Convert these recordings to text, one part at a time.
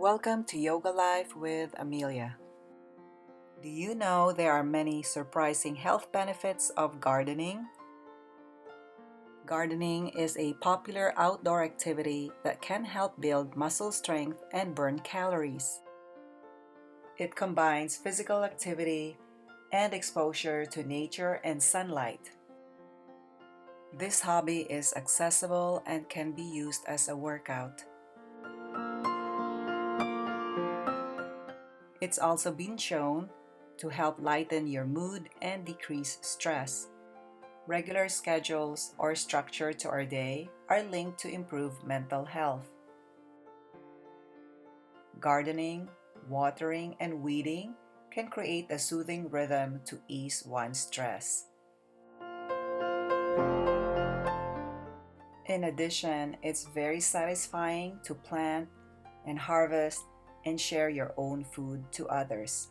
Welcome to Yoga Life with Amelia. Do you know there are many surprising health benefits of gardening? Gardening is a popular outdoor activity that can help build muscle strength and burn calories. It combines physical activity and exposure to nature and sunlight. This hobby is accessible and can be used as a workout. It's also been shown to help lighten your mood and decrease stress. Regular schedules or structure to our day are linked to improve mental health. Gardening, watering, and weeding can create a soothing rhythm to ease one's stress. In addition, it's very satisfying to plant and harvest and share your own food to others.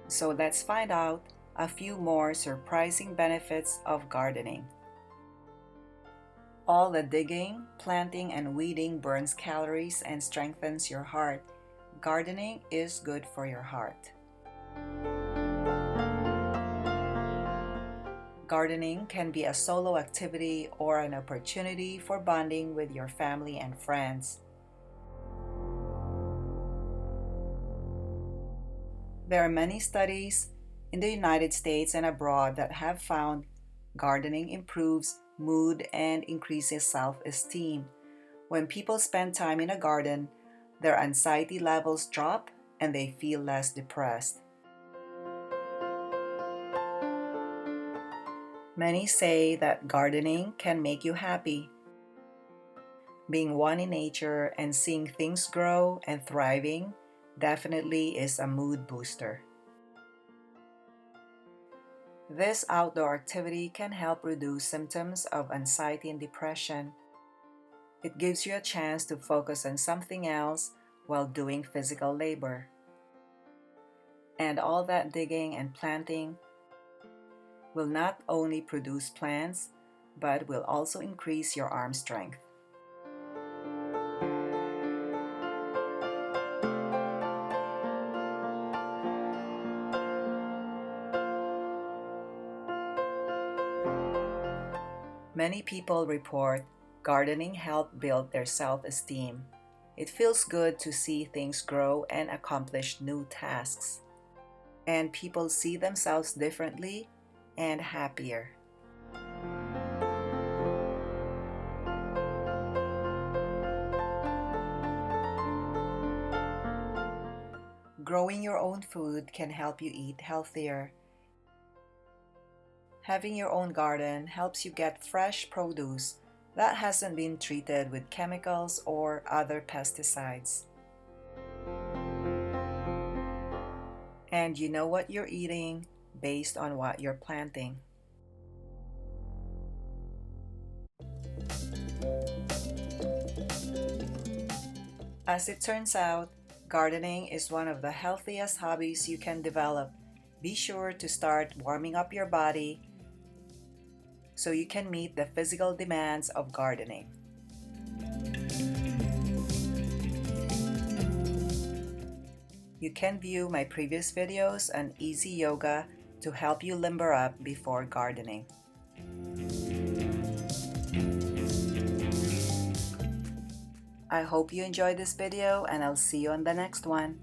So let's find out a few more surprising benefits of gardening. All the digging, planting, and weeding burns calories and strengthens your heart. Gardening is good for your heart. Gardening can be a solo activity or an opportunity for bonding with your family and friends. There are many studies in the United States and abroad that have found gardening improves mood and increases self-esteem. When people spend time in a garden, their anxiety levels drop and they feel less depressed. Many say that gardening can make you happy. Being one in nature and seeing things grow and thriving definitely is a mood booster. This outdoor activity can help reduce symptoms of anxiety and depression. It gives you a chance to focus on something else while doing physical labor. And all that digging and planting will not only produce plants, but will also increase your arm strength. Many people report gardening helped build their self-esteem. It feels good to see things grow and accomplish new tasks. And people see themselves differently and happier. Growing your own food can help you eat healthier. Having your own garden helps you get fresh produce that hasn't been treated with chemicals or other pesticides. And you know what you're eating based on what you're planting. As it turns out, gardening is one of the healthiest hobbies you can develop. Be sure to start warming up your body so you can meet the physical demands of gardening. You can view my previous videos on easy yoga to help you limber up before gardening. I hope you enjoyed this video and I'll see you on the next one.